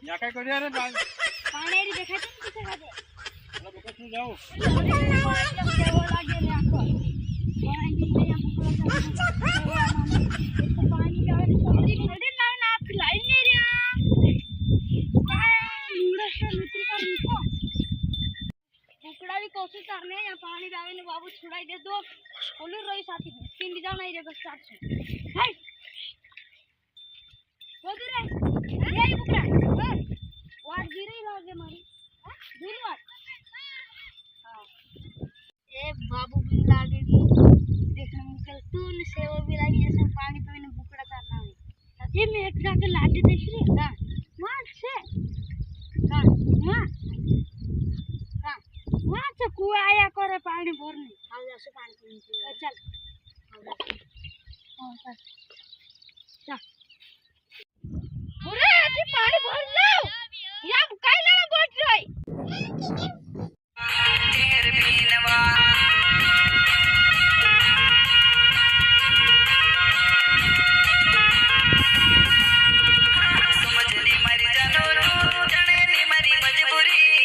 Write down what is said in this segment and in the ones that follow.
या काय करूया रे पाणी देखाते कुठे खाते मला बघत तू जाऊ कोशिश करने या पानी डाले ने बाबू छुड़ाई दे दो बोलू रही साथी तीन जाओ नहीं रे बस स्टार्ट से हाय वो रे ये बुकरा वाट गिरी लागे मारी हां गिरी वाट हां ए बाबू भी लागे देखने मुकल तू ने सेव भी लागी जैसे पानी पे ने बुकरा करना है ये मैं एक जाके लाटे देख रही का वाट से का हां वहाँ से कुआ आया करे पानी भरने आओ जैसे पानी पीने चल चल पूरे आती पानी भर लो या काय लेना बोट रही तेर बीनवा समझनी मरी जानो जने नी मरी मजबूरी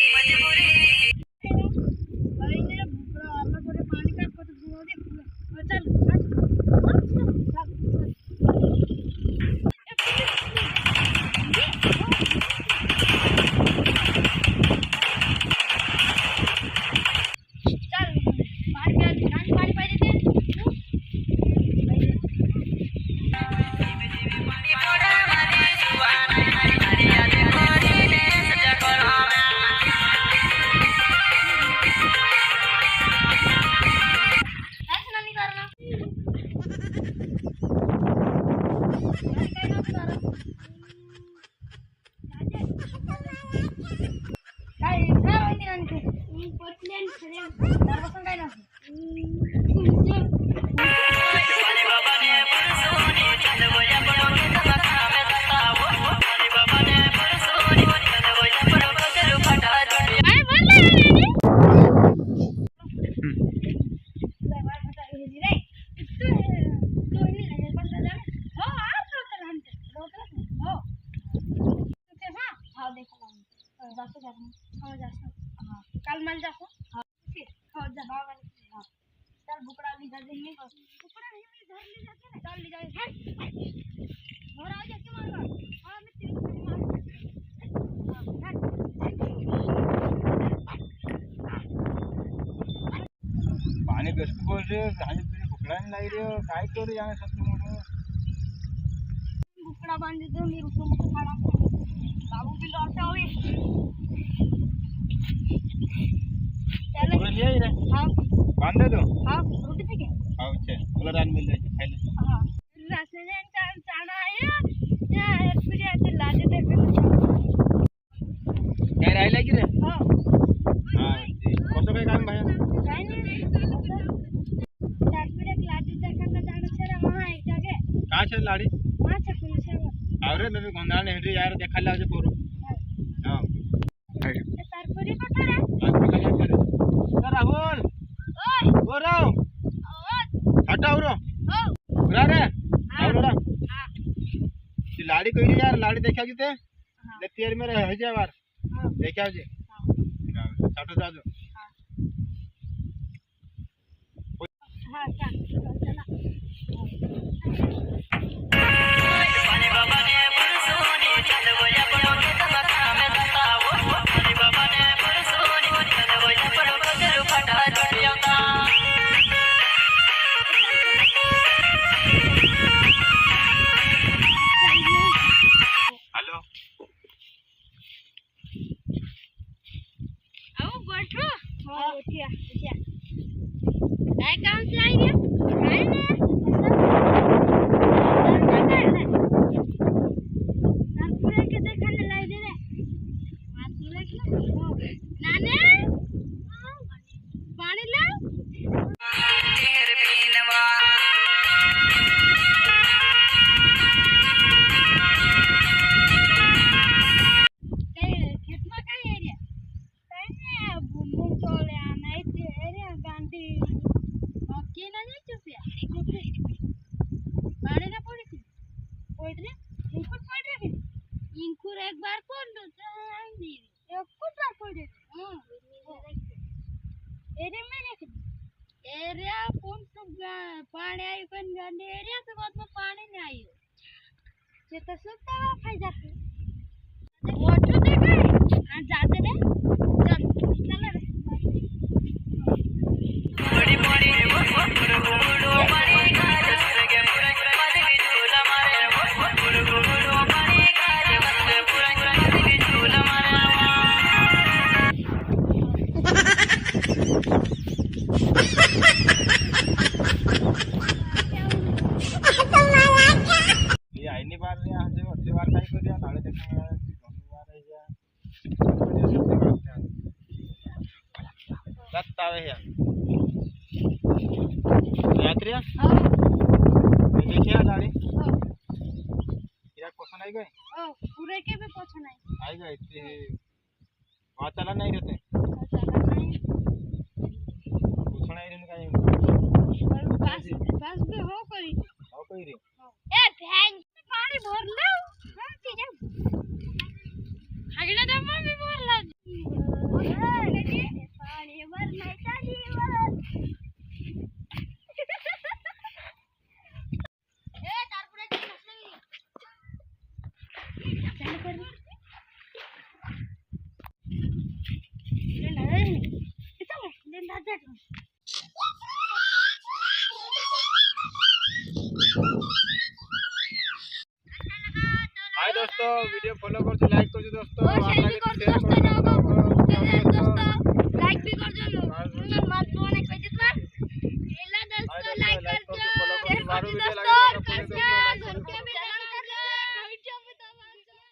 कल मल जाओ हां जा हां चल बुकड़ा ले जा देंगे बुकड़ा नहीं घर ले जाके ना चल ले जाए और आ जा के मारना हां मैं तेरे को मार पानी बेसको रे रानी तेरी बुकड़ा नहीं लाई रे काय करू याने सत्तू मोठो बुकड़ा बांध दे मेरे ऊपर मुझे खाना बाबू भी लौटा हुए चलो ले रे हां बांध दे दो हां रोटी पे के हां छे बोला रान मिल जाए खाई ले हां राशन चाना आया या फिर ऐसे लाजे दे के काय राहिला की रे हां हां कसं काय काम भाई काय नाही चार फिर एक लाजे दे के जाना छे रे वहां एक जगह का छे लाड़ी वहां से पुलिस है आवरे मैं गोंदा ने हेडी यार देखा ले आज पोरो हां तारपुरी पता रे राहुल ओए ओ रो हटाओ रो ओ उरा रे आवरा हां ती लाड़ी कइली यार लाड़ी देखा जीते ले तेर मेरे है जा बार हां देखा जी हां छाटो जाजो हां चल चला पानी बाबा ने पुरसोनी चल बोया पड़ो के तमका में बताओ पानी बाबा ने पुरसोनी चल बोया पड़ो को जरू फटा दियाता हेलो आओ बैठो हां उठिया काय काम से आई रे काय ने पूरा एक बार खोल दो नहीं एक कुछ खोल दे एरिया में रख एरिया कौन सब पानी आई पण गांधी एरिया से बाद में पानी नहीं आई ये तो सुनता है फायदा वाटर देखा है हां जाते रे चल चल रे बड़ी बड़ी गुड़गुड़ो पानी का जगे पूरा पानी झूला मारे गुड़गुड़ो पानी का जगे पूरा पानी झूला मारे ये आईनी बार ने आज अच्छे बार काय करूया नाळे देखा बार है या सत्तावे या यात्रिया हां देखिए नाळे या क्वेश्चन आई गए पूरे के भी पूछना है आई गए ते वाचायला नाही रहते पूछना ही नहीं काय पास पास भी हो कोई रे ए भैंस पानी भर लो हां ठीक है अगला दम भी भर लो पानी भरना चाहिए ए तारपुरा की फसली चालू कर ले ना चलो ले ना जा हाय दोस्तों वीडियो फॉलो कर दो लाइक कर दो दोस्तों और शेयर भी कर दो दोस्तों दोस्तों लाइक भी कर दो मत बोलने कोई जितना एला दोस्तों लाइक कर दो शेयर कर दो दोस्तों